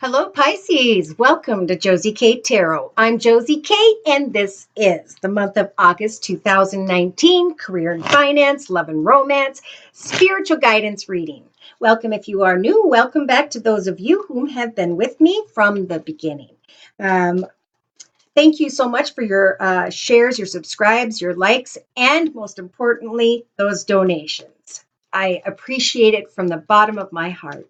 Hello, Pisces. Welcome to Josie K Tarot. I'm Josie K, and this is the month of August 2019 career and finance, love and romance, spiritual guidance reading. Welcome if you are new. Welcome back to those of you who have been with me from the beginning. Thank you so much for your shares, your subscribes, your likes, and most importantly, those donations. I appreciate it from the bottom of my heart.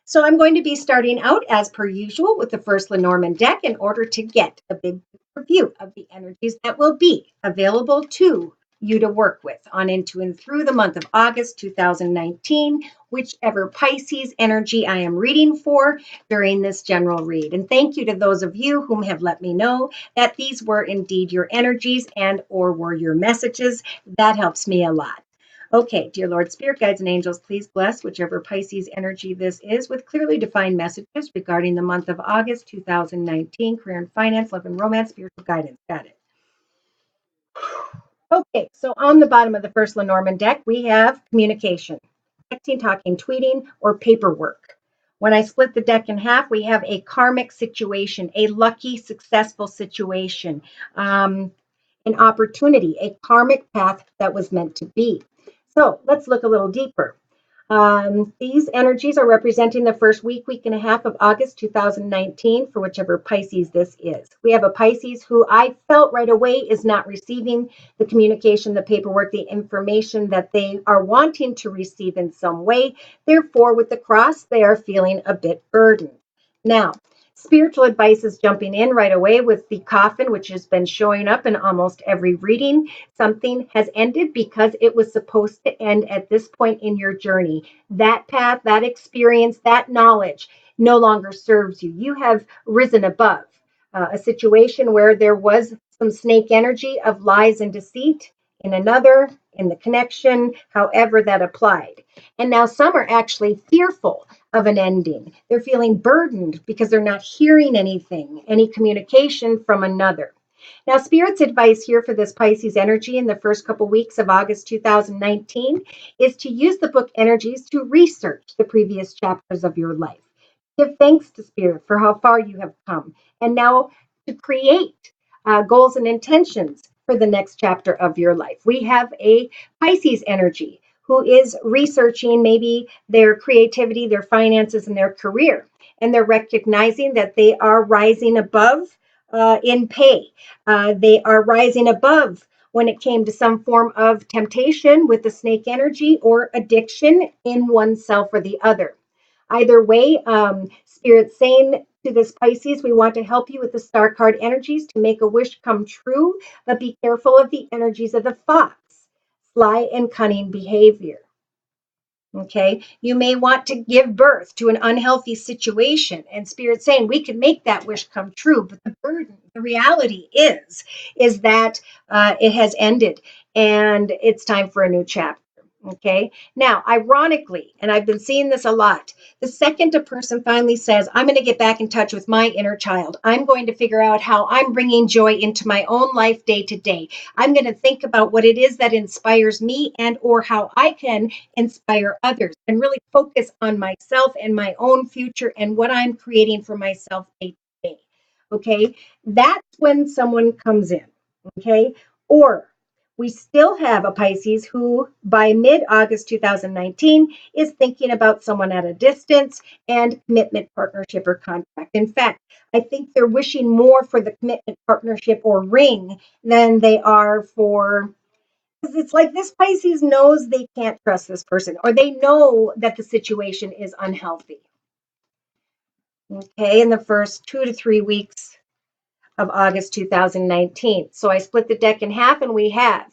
So I'm going to be starting out as per usual with the first Lenormand deck in order to get a big review of the energies that will be available to you to work with on into and through the month of August 2019, whichever Pisces energy I am reading for during this general read. And thank you to those of you whom have let me know that these were indeed your energies and or were your messages. That helps me a lot. Okay, dear Lord, Spirit Guides and Angels, please bless whichever Pisces energy this is with clearly defined messages regarding the month of August 2019, career and finance, love and romance, spiritual guidance. Got it. Okay, so on the bottom of the first Lenormand deck, we have communication, texting, talking, tweeting, or paperwork. When I split the deck in half, we have a karmic situation, a lucky, successful situation, an opportunity, a karmic path that was meant to be. So let's look a little deeper. These energies are representing the first week and a half of August 2019 for whichever Pisces this is. We have a Pisces who I felt right away is not receiving the communication, the paperwork, the information that they are wanting to receive in some way. Therefore, with the cross, they are feeling a bit burdened. Now, spiritual advice is jumping in right away with the coffin, which has been showing up in almost every reading. Something has ended because it was supposed to end at this point in your journey. That path, that experience, that knowledge no longer serves you. You have risen above a situation where there was some snake energy of lies and deceit in another, in the connection, however that applied. And now some are actually fearful of an ending. They're feeling burdened because they're not hearing anything, any communication from another. Now, Spirit's advice here for this Pisces energy in the first couple weeks of August 2019 is to use the book energies to research the previous chapters of your life. Give thanks to Spirit for how far you have come, and now to create goals and intentions for the next chapter of your life. We have a Pisces energy who is researching maybe their creativity, their finances, and their career. And they're recognizing that they are rising above in pay. They are rising above when it came to some form of temptation with the snake energy or addiction in oneself or the other. Either way, Spirit's saying to this Pisces, we want to help you with the star card energies to make a wish come true, but be careful of the energies of the fox, sly and cunning behavior. Okay, you may want to give birth to an unhealthy situation, and Spirit's saying we can make that wish come true, but the burden, the reality is that it has ended and it's time for a new chapter. Okay, now ironically, and I've been seeing this a lot, the second a person finally says, I'm going to get back in touch with my inner child, I'm going to figure out how I'm bringing joy into my own life day to day, I'm going to think about what it is that inspires me and or how I can inspire others and really focus on myself and my own future and what I'm creating for myself day to day. Okay, that's when someone comes in. Okay, or we still have a Pisces who by mid-August 2019 is thinking about someone at a distance and commitment, partnership, or contract. In fact, I think they're wishing more for the commitment, partnership, or ring than they are for, because it's like this Pisces knows they can't trust this person, or they know that the situation is unhealthy. Okay, in the first 2 to 3 weeks of August 2019. So I split the deck in half and we have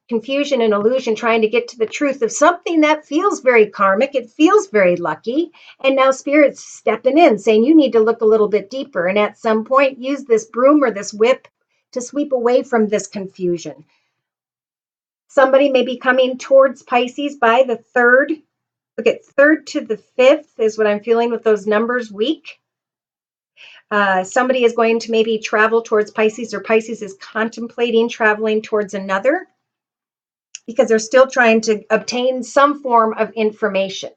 confusion and illusion trying to get to the truth of something that feels very karmic. It feels very lucky. And now Spirit's stepping in saying you need to look a little bit deeper. And at some point, use this broom or this whip to sweep away from this confusion. Somebody may be coming towards Pisces by the 3rd. Look at 3rd to the 5th is what I'm feeling with those numbers week. Somebody is going to maybe travel towards Pisces, or Pisces is contemplating traveling towards another because they're still trying to obtain some form of information.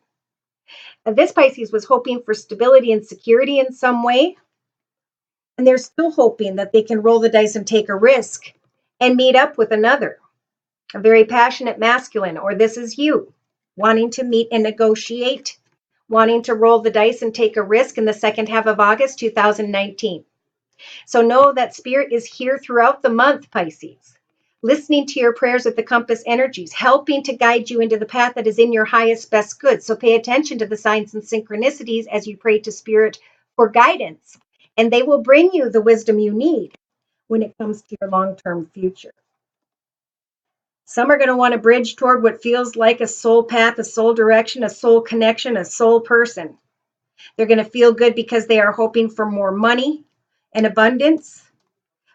This Pisces was hoping for stability and security in some way, and they're still hoping that they can roll the dice and take a risk and meet up with another, a very passionate masculine, or this is you, wanting to meet and negotiate, wanting to roll the dice and take a risk in the second half of August 2019. So know that Spirit is here throughout the month, Pisces, listening to your prayers with the compass energies, helping to guide you into the path that is in your highest, best good. So pay attention to the signs and synchronicities as you pray to Spirit for guidance, and they will bring you the wisdom you need when it comes to your long-term future. Some are going to want to bridge toward what feels like a soul path, a soul direction, a soul connection, a soul person. They're going to feel good because they are hoping for more money and abundance,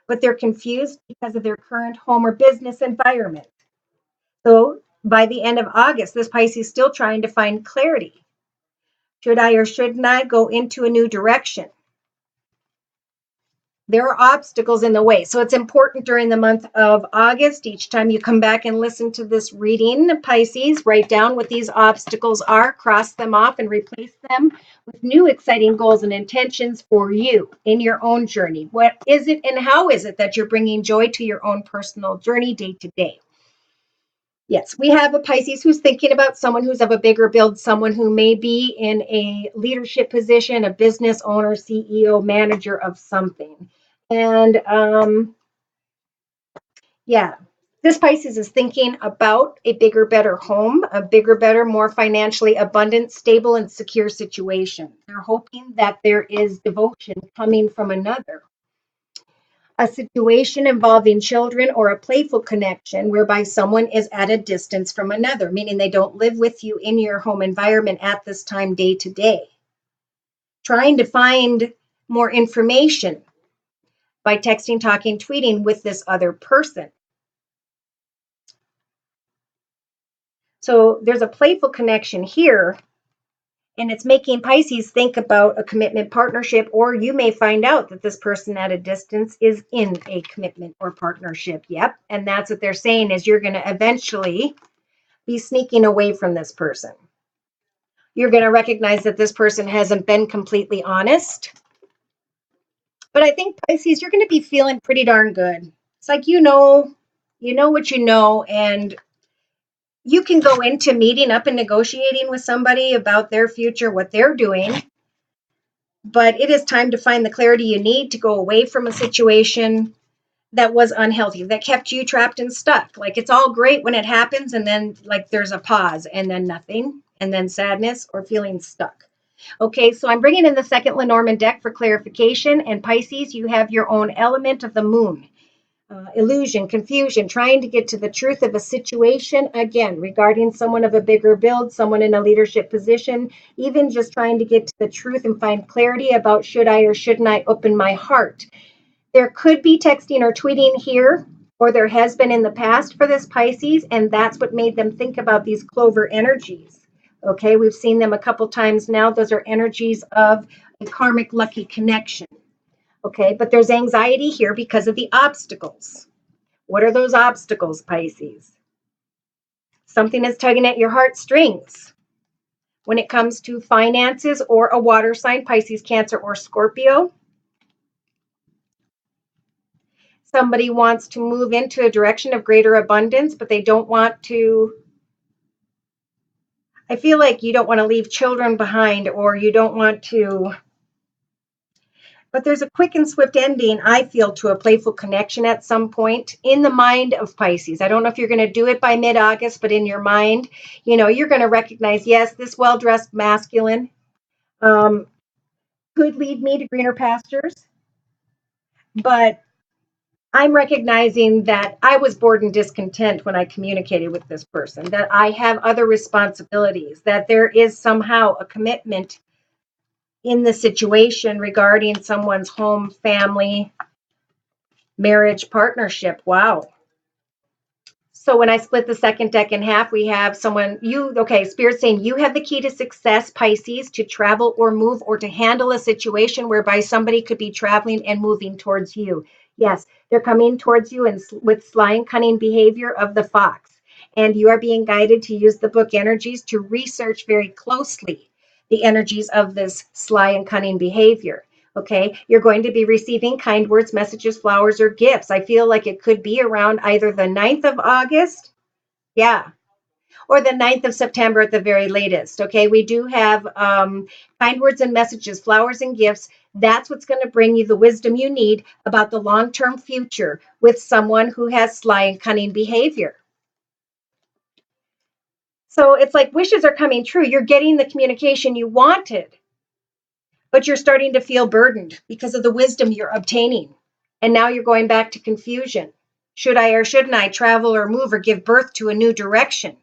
but they're confused because of their current home or business environment. So by the end of August, this Pisces is still trying to find clarity. Should I or shouldn't I go into a new direction? There are obstacles in the way. So it's important during the month of August, each time you come back and listen to this reading, Pisces, write down what these obstacles are, cross them off, and replace them with new exciting goals and intentions for you in your own journey. What is it and how is it that you're bringing joy to your own personal journey day to day? Yes, we have a Pisces who's thinking about someone who's of a bigger build, someone who may be in a leadership position, a business owner, CEO, manager of something. And this Pisces is thinking about a bigger, better home, a bigger, better, more financially abundant, stable, and secure situation. They're hoping that there is devotion coming from another. A situation involving children or a playful connection whereby someone is at a distance from another, meaning they don't live with you in your home environment at this time, day to day. Trying to find more information by texting, talking, tweeting with this other person. So there's a playful connection here, and it's making Pisces think about a commitment partnership, or you may find out that this person at a distance is in a commitment or partnership. Yep. And that's what they're saying is you're going to eventually be sneaking away from this person. You're going to recognize that this person hasn't been completely honest. But I think Pisces, you're going to be feeling pretty darn good. It's like, you know what you know, and you can go into meeting up and negotiating with somebody about their future, what they're doing. But it is time to find the clarity you need to go away from a situation that was unhealthy, that kept you trapped and stuck. Like, it's all great when it happens, and then like there's a pause, and then nothing, and then sadness or feeling stuck. Okay, so I'm bringing in the second Lenormand deck for clarification. And Pisces, you have your own element of the moon. Illusion, confusion, trying to get to the truth of a situation, again, regarding someone of a bigger build, someone in a leadership position, even just trying to get to the truth and find clarity about should I or shouldn't I open my heart. There could be texting or tweeting here, or there has been in the past for this Pisces, and that's what made them think about these clover energies. Okay, we've seen them a couple times now. Those are energies of a karmic lucky connection. Okay, but there's anxiety here because of the obstacles. What are those obstacles, Pisces? Something is tugging at your heartstrings. When it comes to finances or a water sign, Pisces, Cancer, or Scorpio, somebody wants to move into a direction of greater abundance, but they don't want to. I feel like you don't want to leave children behind, or you don't want to. But there's a quick and swift ending, I feel, to a playful connection at some point in the mind of Pisces. I don't know if you're going to do it by mid-August, but in your mind, you're going to recognize, yes, this well-dressed masculine could lead me to greener pastures. But I'm recognizing that I was bored and discontent when I communicated with this person, that I have other responsibilities, that there is somehow a commitment in the situation regarding someone's home, family, marriage, partnership. Wow. So when I split the second deck in half, we have Spirit saying you have the key to success, Pisces, to travel or move or to handle a situation whereby somebody could be traveling and moving towards you. Yes, they're coming towards you and with sly and cunning behavior of the fox. And you are being guided to use the book energies to research very closely the energies of this sly and cunning behavior. Okay, you're going to be receiving kind words, messages, flowers, or gifts. I feel like it could be around either the 9th of August, yeah, or the 9th of September at the very latest. Okay, we do have kind words and messages, flowers and gifts. That's what's going to bring you the wisdom you need about the long-term future with someone who has sly and cunning behavior. So it's like wishes are coming true. You're getting the communication you wanted, but you're starting to feel burdened because of the wisdom you're obtaining. And now you're going back to confusion. Should I or shouldn't I travel or move or give birth to a new direction?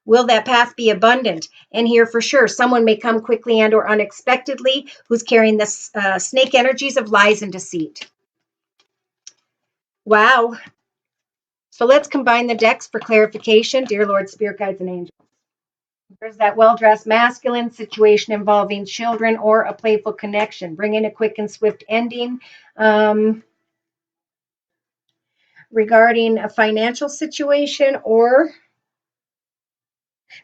Will that path be abundant? And here for sure, someone may come quickly and or unexpectedly who's carrying the snake energies of lies and deceit. Wow. So let's combine the decks for clarification. Dear Lord, Spirit Guides, and Angels. There's that well-dressed masculine situation involving children or a playful connection, bringing a quick and swift ending. Regarding a financial situation or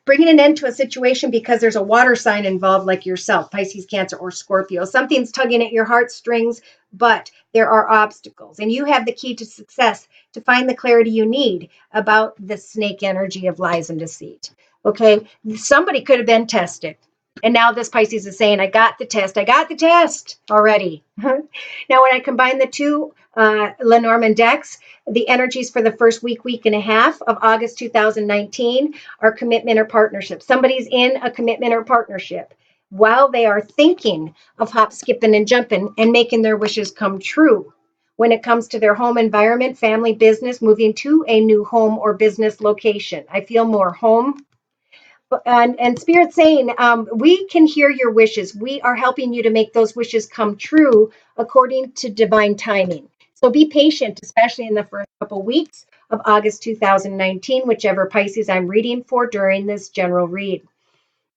bringing an end to a situation because there's a water sign involved, like yourself, Pisces, Cancer, or Scorpio. Something's tugging at your heartstrings, but there are obstacles. And you have the key to success to find the clarity you need about the snake energy of lies and deceit. Okay, somebody could have been tested. And now this Pisces is saying, I got the test already. Now, when I combine the two Lenormand decks, the energies for the first week and a half of August 2019 are commitment or partnership. Somebody's in a commitment or partnership while they are thinking of hop, skipping, and jumping and making their wishes come true. When it comes to their home environment, family, business, moving to a new home or business location. I feel more home. And Spirit saying, we can hear your wishes. We are helping you to make those wishes come true according to divine timing. So be patient, especially in the first couple weeks of August 2019, whichever Pisces I'm reading for during this general read.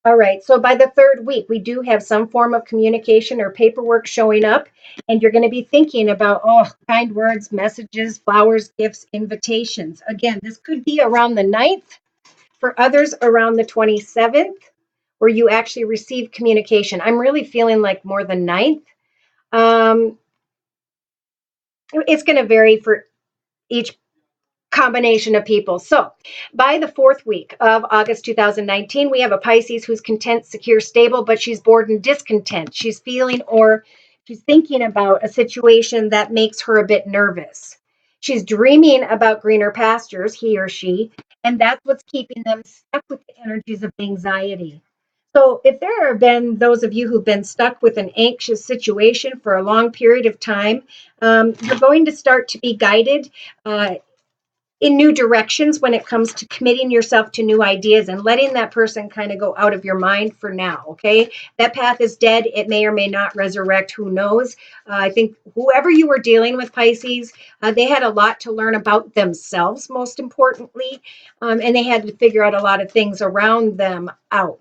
All right, so by the third week, we do have some form of communication or paperwork showing up, and you're going to be thinking about, kind words, messages, flowers, gifts, invitations. Again, this could be around the 9th. For others, around the 27th, where you actually receive communication. I'm really feeling like more than 9th. It's going to vary for each combination of people. So by the fourth week of August 2019, we have a Pisces who's content, secure, stable, but she's bored and discontent. She's feeling or she's thinking about a situation that makes her a bit nervous. She's dreaming about greener pastures, he or she, and that's what's keeping them stuck with the energies of anxiety. So if there have been those of you who've been stuck with an anxious situation for a long period of time, you're going to start to be guided in new directions when it comes to committing yourself to new ideas and letting that person kind of go out of your mind for now. Okay, that path is dead. It may or may not resurrect. Who knows? I think whoever you were dealing with, Pisces, they had a lot to learn about themselves, most importantly, and they had to figure out a lot of things around them out.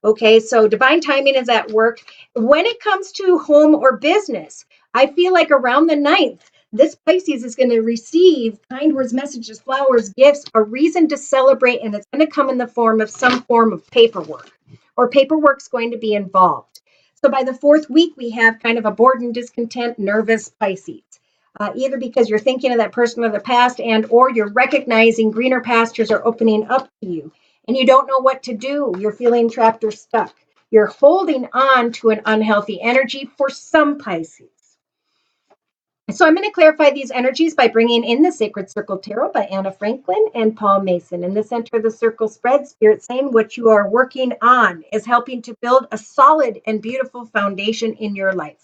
Okay, so divine timing is at work. When it comes to home or business, I feel like around the 9th, this Pisces is going to receive kind words, messages, flowers, gifts, a reason to celebrate, and it's going to come in the form of some form of paperwork, or paperwork's going to be involved. So by the fourth week, we have kind of a bored and discontent, nervous Pisces. Either because you're thinking of that person of the past and or you're recognizing greener pastures are opening up to you and you don't know what to do. You're feeling trapped or stuck. You're holding on to an unhealthy energy for some Pisces. So I'm going to clarify these energies by bringing in the Sacred Circle Tarot by Anna Franklin and Paul Mason. In the center of the circle spread, Spirit saying what you are working on is helping to build a solid and beautiful foundation in your life.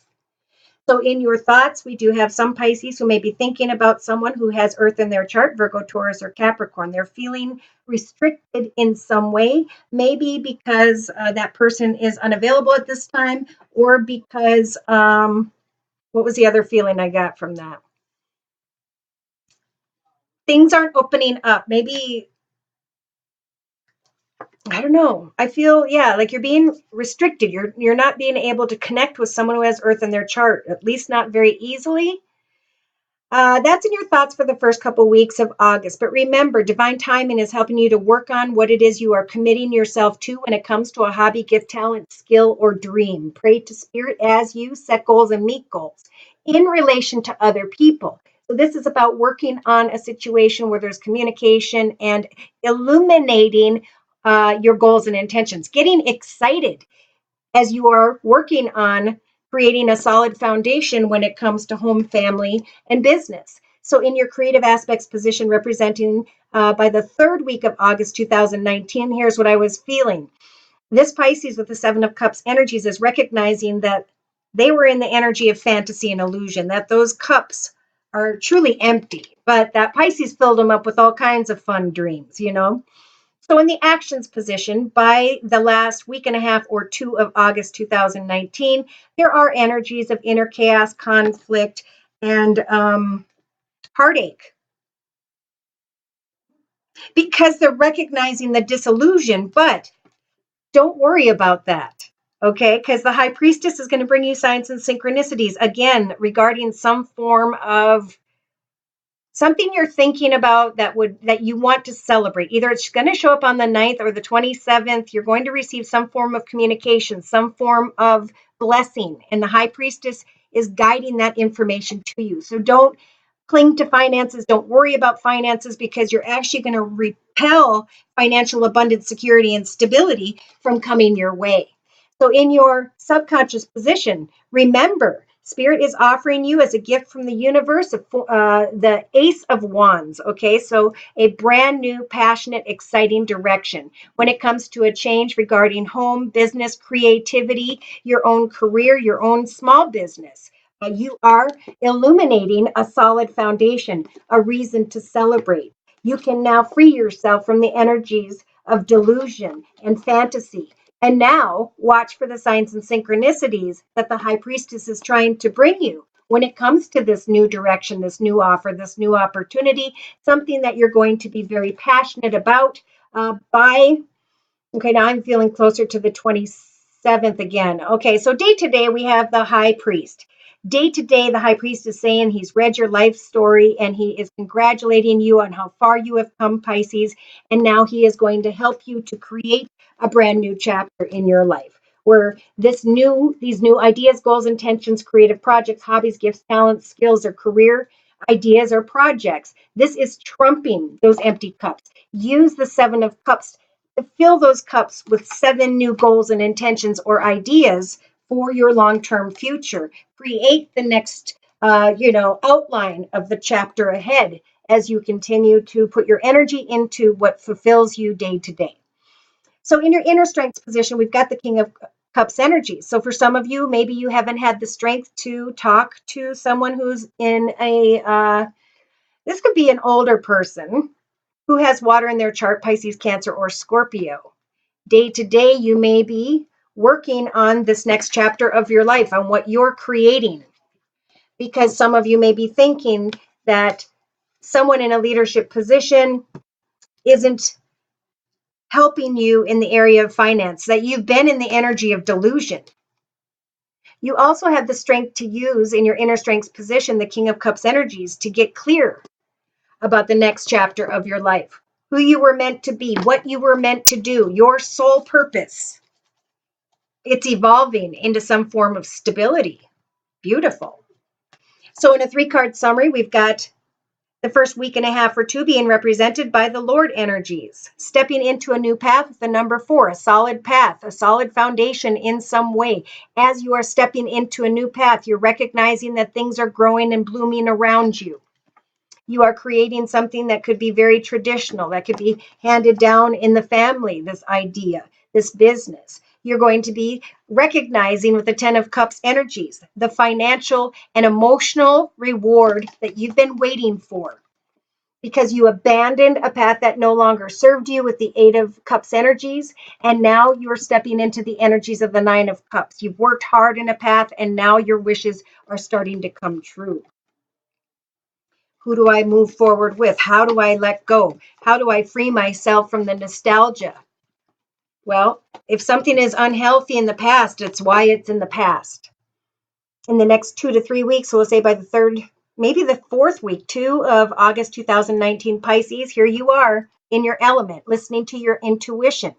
So in your thoughts, we do have some Pisces who may be thinking about someone who has Earth in their chart, Virgo, Taurus, or Capricorn. They're feeling restricted in some way, maybe because that person is unavailable at this time, or because, what was the other feeling I got from that? Things aren't opening up. Maybe, I don't know. I feel, like you're being restricted. You're not being able to connect with someone who has Earth in their chart, at least not very easily. That's in your thoughts for the first couple weeks of August. But remember, divine timing is helping you to work on what it is you are committing yourself to when it comes to a hobby, gift, talent, skill, or dream. Pray to Spirit as you set goals and meet goals in relation to other people. So this is about working on a situation where there's communication and illuminating your goals and intentions, getting excited as you are working on creating a solid foundation when it comes to home, family, and business. So, in your creative aspects position representing by the third week of August 2019, here's what I was feeling. This Pisces with the Seven of Cups energies is recognizing that they were in the energy of fantasy and illusion, that those cups are truly empty, but that Pisces filled them up with all kinds of fun dreams, you know? So, in the actions position, by the last week and a half or two of August 2019, there are energies of inner chaos, conflict, and heartache because they're recognizing the disillusion. But don't worry about that, okay? Because the High Priestess is going to bring you signs and synchronicities again regarding some form of something you're thinking about that you want to celebrate. Either it's going to show up on the 9th or the 27th. You're going to receive some form of communication, some form of blessing, and the High Priestess is guiding that information to you. So don't cling to finances. Don't worry about finances because you're actually going to repel financial abundance, security, and stability from coming your way. So in your subconscious position, remember, Spirit is offering you as a gift from the universe the Ace of Wands. Okay, so a brand new, passionate, exciting direction when it comes to a change regarding home, business, creativity, your own career, your own small business. You are illuminating a solid foundation, a reason to celebrate. You can now free yourself from the energies of delusion and fantasy. And now watch for the signs and synchronicities that the High Priestess is trying to bring you when it comes to this new direction, this new offer, this new opportunity, something that you're going to be very passionate about okay, now I'm feeling closer to the 27th again. Okay, so day to day, we have the High Priest. Day to day, the High Priest is saying he's read your life story and he is congratulating you on how far you have come, Pisces. And now he is going to help you to create a brand new chapter in your life where these new ideas, goals, intentions, creative projects, hobbies, gifts, talents, skills, or career ideas or projects. This is trumping those empty cups. Use the Seven of Cups to fill those cups with 7 new goals and intentions or ideas for your long-term future. Create the next, outline of the chapter ahead as you continue to put your energy into what fulfills you day to day. So in your inner strengths position, we've got the King of Cups energy. So for some of you, maybe you haven't had the strength to talk to someone who's in this could be an older person who has water in their chart, Pisces, Cancer, or Scorpio. Day to day, you may be working on this next chapter of your life, on what you're creating, because some of you may be thinking that someone in a leadership position isn't helping you in the area of finance, that you've been in the energy of delusion. You also have the strength to use in your inner strengths position, the King of Cups energies, to get clear about the next chapter of your life, who you were meant to be, what you were meant to do, your sole purpose. It's evolving into some form of stability. Beautiful. So in a 3-card summary, we've got the first week and a half or two being represented by the Lord energies, stepping into a new path with the number 4, a solid path, a solid foundation in some way. As you are stepping into a new path, you're recognizing that things are growing and blooming around you. You are creating something that could be very traditional, that could be handed down in the family, this idea, this business. You're going to be recognizing with the 10 of Cups energies, the financial and emotional reward that you've been waiting for because you abandoned a path that no longer served you with the 8 of Cups energies. And now you're stepping into the energies of the 9 of Cups. You've worked hard in a path and now your wishes are starting to come true. Who do I move forward with? How do I let go? How do I free myself from the nostalgia? Well, if something is unhealthy in the past, it's why it's in the past. In the next 2 to 3 weeks, so we'll say by the 3rd maybe the fourth week too of August 2019, Pisces. Here you are in your element, listening to your intuition,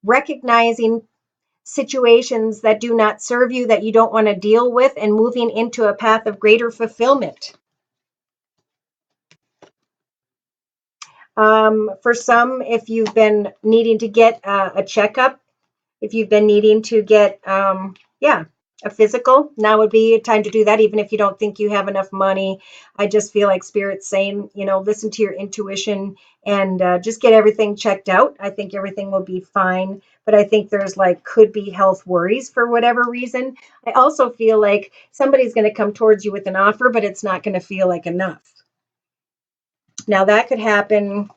recognizing situations that do not serve you, that you don't want to deal with, and moving into a path of greater fulfillment. For some, if you've been needing to get a checkup, if you've been needing to get, a physical, now would be a time to do that, even if you don't think you have enough money. I just feel like Spirit's saying, listen to your intuition and just get everything checked out. I think everything will be fine. But I think there's could be health worries for whatever reason. I also feel like somebody's going to come towards you with an offer, but it's not going to feel like enough. Now that could happen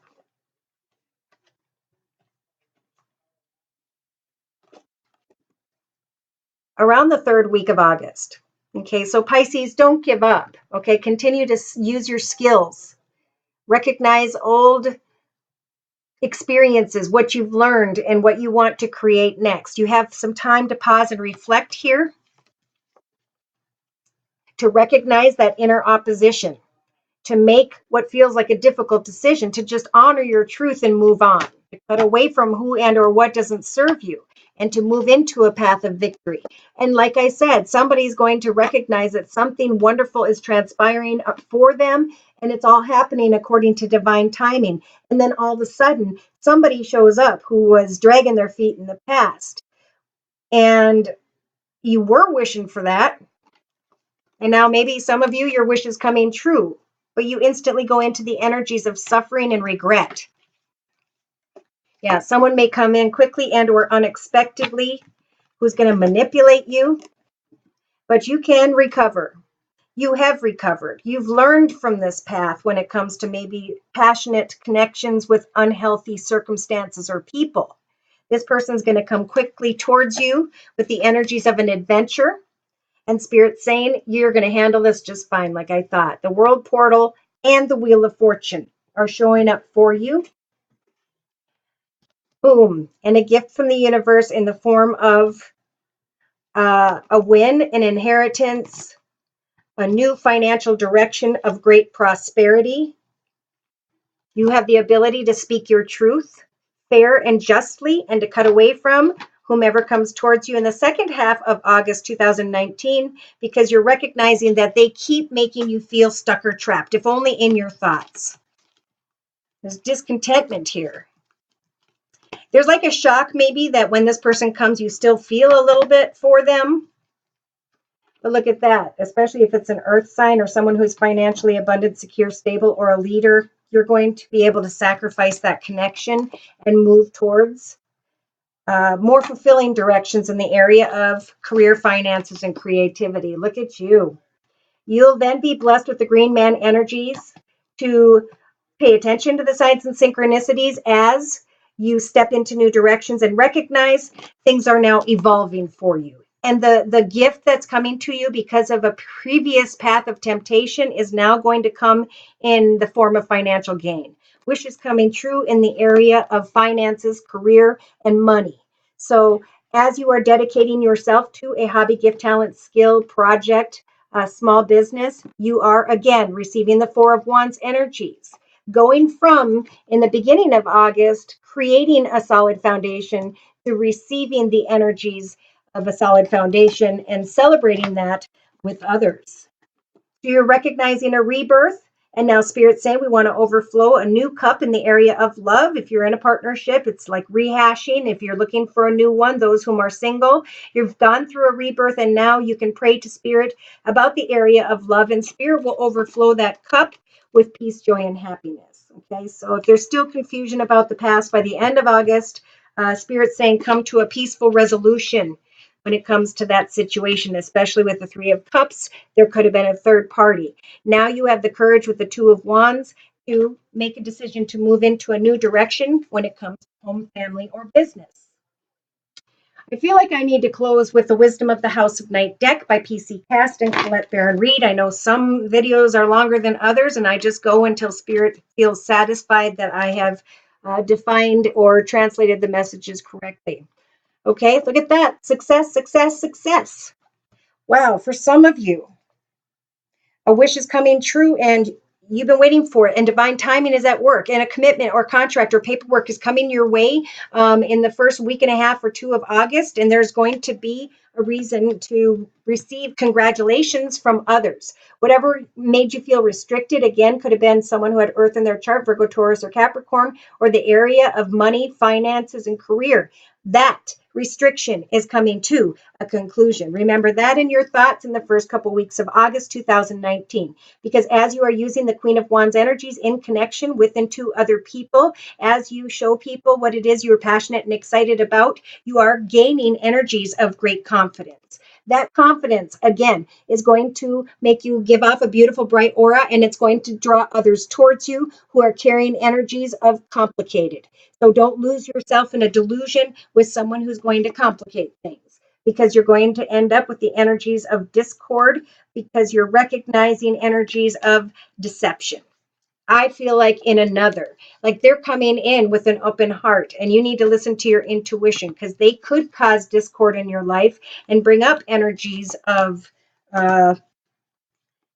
around the third week of August. Okay, so Pisces, don't give up. Okay, continue to use your skills. Recognize old experiences, what you've learned, and what you want to create next. You have some time to pause and reflect here, to recognize that inner opposition, to make what feels like a difficult decision, to just honor your truth and move on, to cut away from who and or what doesn't serve you, and to move into a path of victory. And like I said, somebody's going to recognize that something wonderful is transpiring for them, and it's all happening according to divine timing. And then all of a sudden, somebody shows up who was dragging their feet in the past. And you were wishing for that. And now maybe some of you, your wish is coming true, but you instantly go into the energies of suffering and regret. Yeah, someone may come in quickly and or unexpectedly who's going to manipulate you, but you can recover. You have recovered. You've learned from this path when it comes to maybe passionate connections with unhealthy circumstances or people. This person's going to come quickly towards you with the energies of an adventure. And Spirit saying, you're going to handle this just fine, like I thought. The World Portal and the Wheel of Fortune are showing up for you. Boom. And a gift from the universe in the form of a win, an inheritance, a new financial direction of great prosperity. You have the ability to speak your truth fair and justly, and to cut away from whomever comes towards you in the second half of August 2019, because you're recognizing that they keep making you feel stuck or trapped, if only in your thoughts. There's discontentment here. There's like a shock maybe that when this person comes, you still feel a little bit for them. But look at that, especially if it's an earth sign or someone who's financially abundant, secure, stable, or a leader, you're going to be able to sacrifice that connection and move towards more fulfilling directions in the area of career, finances, and creativity. Look at you. You'll then be blessed with the Green Man energies to pay attention to the signs and synchronicities as you step into new directions and recognize things are now evolving for you. And the gift that's coming to you because of a previous path of temptation is now going to come in the form of financial gain. Wish is coming true in the area of finances, career, and money. So as you are dedicating yourself to a hobby, gift, talent, skill, project, small business, you are again receiving the Four of Wands energies. Going from, in the beginning of August, creating a solid foundation to receiving the energies of a solid foundation and celebrating that with others. So you're recognizing a rebirth. And now Spirit's saying we want to overflow a new cup in the area of love. If you're in a partnership, it's like rehashing. If you're looking for a new one, those whom are single, you've gone through a rebirth and now you can pray to Spirit about the area of love, and Spirit will overflow that cup with peace, joy, and happiness. Okay, so if there's still confusion about the past, by the end of August, Spirit's saying come to a peaceful resolution when it comes to that situation, especially with the Three of Cups. There could have been a third party. Now you have the courage with the Two of Wands to make a decision to move into a new direction when it comes to home, family, or business. I feel like I need to close with the Wisdom of the House of Night deck by PC Cast and Colette Baron Reed. I know some videos are longer than others, and I just go until Spirit feels satisfied that I have defined or translated the messages correctly. Okay, look at that. Success, success, success. Wow, for some of you, A wish is coming true and you've been waiting for it, and divine timing is at work, and a commitment or contract or paperwork is coming your way in the first week and a half or two of August, and there's going to be a reason to receive congratulations from others. Whatever made you feel restricted, again, could have been someone who had Earth in their chart, Virgo, Taurus, or Capricorn, or the area of money, finances, and career. That restriction is coming to a conclusion. Remember that in your thoughts in the first couple weeks of August 2019, because as you are using the Queen of Wands energies in connection with and to other people, as you show people what it is you're passionate and excited about, you are gaining energies of great confidence. That confidence, again, is going to make you give off a beautiful, bright aura, and it's going to draw others towards you who are carrying energies of complicated. So don't lose yourself in a delusion with someone who's going to complicate things, because you're going to end up with the energies of discord because you're recognizing energies of deception. I feel like in another, like they're coming in with an open heart, and you need to listen to your intuition, because they could cause discord in your life and bring up energies of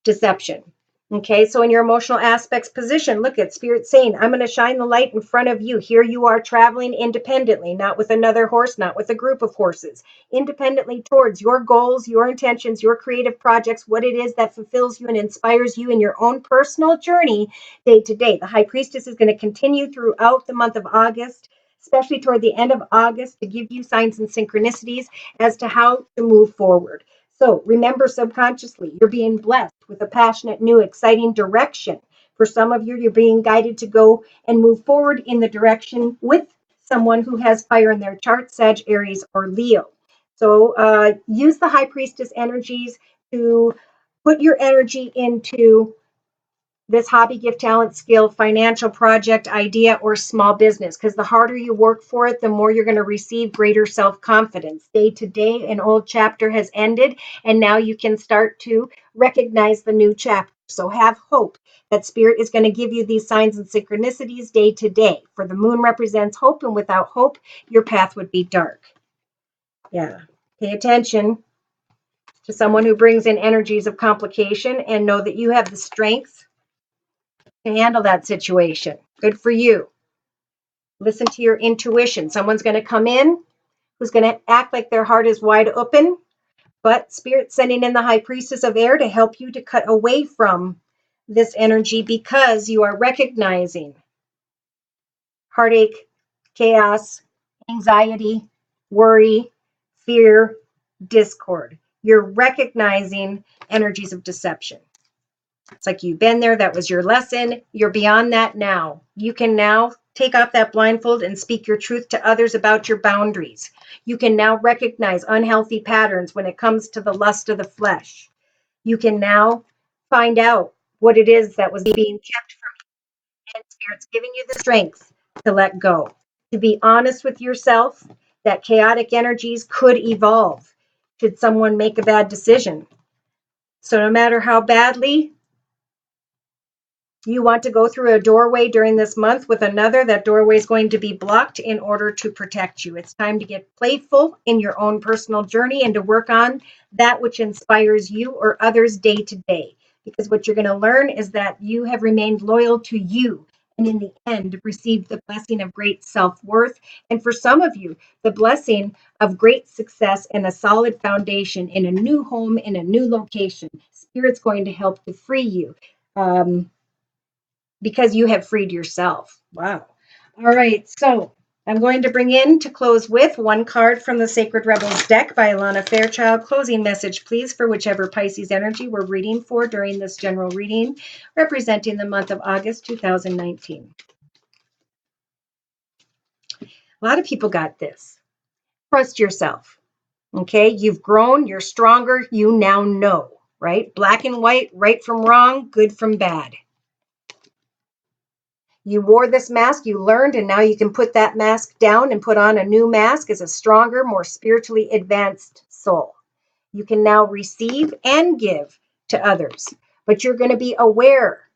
deception. Okay, so in your emotional aspects position, look at Spirit saying, I'm going to shine the light in front of you. Here you are traveling independently, not with another horse, not with a group of horses, independently towards your goals, your intentions, your creative projects, what it is that fulfills you and inspires you in your own personal journey day to day. The High Priestess is going to continue throughout the month of August, especially toward the end of August, to give you signs and synchronicities as to how to move forward. So remember, subconsciously, you're being blessed with a passionate, new, exciting direction. For some of you, you're being guided to go and move forward in the direction with someone who has fire in their chart, Sag, Aries, or Leo. So use the High Priestess energies to put your energy into this hobby, gift, talent, skill, financial project, idea, or small business, because the harder you work for it, the more you're going to receive greater self-confidence. Day to day, an old chapter has ended, and now you can start to recognize the new chapter. So have hope that Spirit is going to give you these signs and synchronicities day to day. For the moon represents hope, and without hope, your path would be dark. Yeah. Pay attention to someone who brings in energies of complication, and know that you have the strength to handle that situation. Good for you. Listen to your intuition. Someone's going to come in who's going to act like their heart is wide open, but Spirit's sending in the High Priestess of Air to help you to cut away from this energy, because you are recognizing heartache, chaos, anxiety, worry, fear, discord. You're recognizing energies of deception. It's like you've been there. That was your lesson. You're beyond that now. You can now take off that blindfold and speak your truth to others about your boundaries. You can now recognize unhealthy patterns when it comes to the lust of the flesh. You can now find out what it is that was being kept from you. And Spirit's giving you the strength to let go, to be honest with yourself that chaotic energies could evolve should someone make a bad decision. So no matter how badly you want to go through a doorway during this month with another, that doorway is going to be blocked in order to protect you. It's time to get playful in your own personal journey and to work on that which inspires you or others day to day. Because what you're going to learn is that you have remained loyal to you, and in the end, received the blessing of great self-worth. And for some of you, the blessing of great success and a solid foundation in a new home, in a new location. Spirit's going to help to free you. Because you have freed yourself. Wow. All right. So I'm going to bring in to close with one card from the Sacred Rebels deck by Alana Fairchild. Closing message, please, for whichever Pisces energy we're reading for during this general reading, representing the month of August 2019. A lot of people got this. Trust yourself. Okay. You've grown. You're stronger. You now know, right? Black and white, right from wrong, good from bad. You wore this mask, you learned, and now you can put that mask down and put on a new mask as a stronger, more spiritually advanced soul. You can now receive and give to others, but you're going to be aware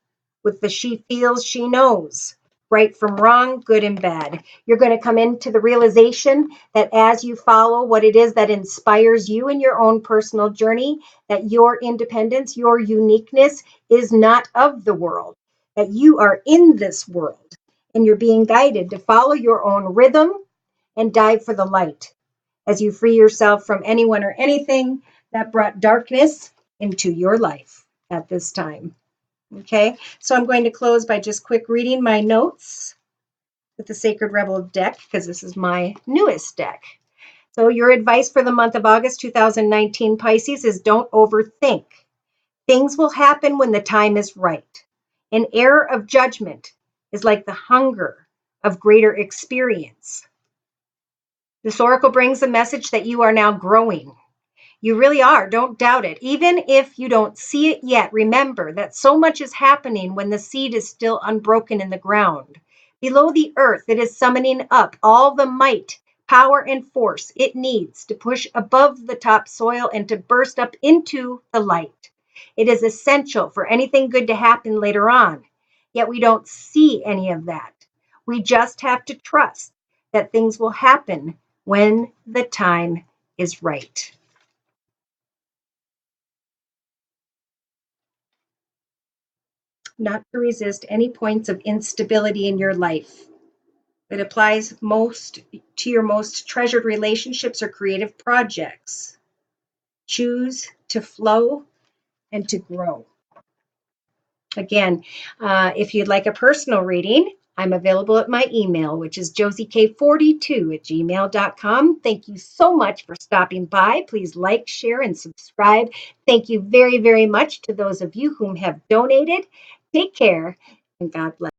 with the she feels, she knows right from wrong, good and bad. You're going to come into the realization that as you follow what it is that inspires you in your own personal journey, that your independence, your uniqueness is not of the world, that you are in this world and you're being guided to follow your own rhythm and dive for the light as you free yourself from anyone or anything that brought darkness into your life at this time. Okay, so I'm going to close by just quick reading my notes with the Sacred Rebel deck, because this is my newest deck. So your advice for the month of August 2019, Pisces, is don't overthink. Things will happen when the time is right. An error of judgment is like the hunger of greater experience. This oracle brings the message that you are now growing. You really are. Don't doubt it. Even if you don't see it yet, remember that so much is happening when the seed is still unbroken in the ground. Below the earth, it is summoning up all the might, power, and force it needs to push above the topsoil and to burst up into the light. It is essential for anything good to happen later on. Yet we don't see any of that. We just have to trust that things will happen when the time is right. Not to resist any points of instability in your life. It applies most to your most treasured relationships or creative projects. Choose to flow and to grow. Again, if you'd like a personal reading, I'm available at my email, which is josiek42@gmail.com. Thank you so much for stopping by. Please like, share, and subscribe. Thank you very, very much to those of you whom have donated. Take care, and God bless.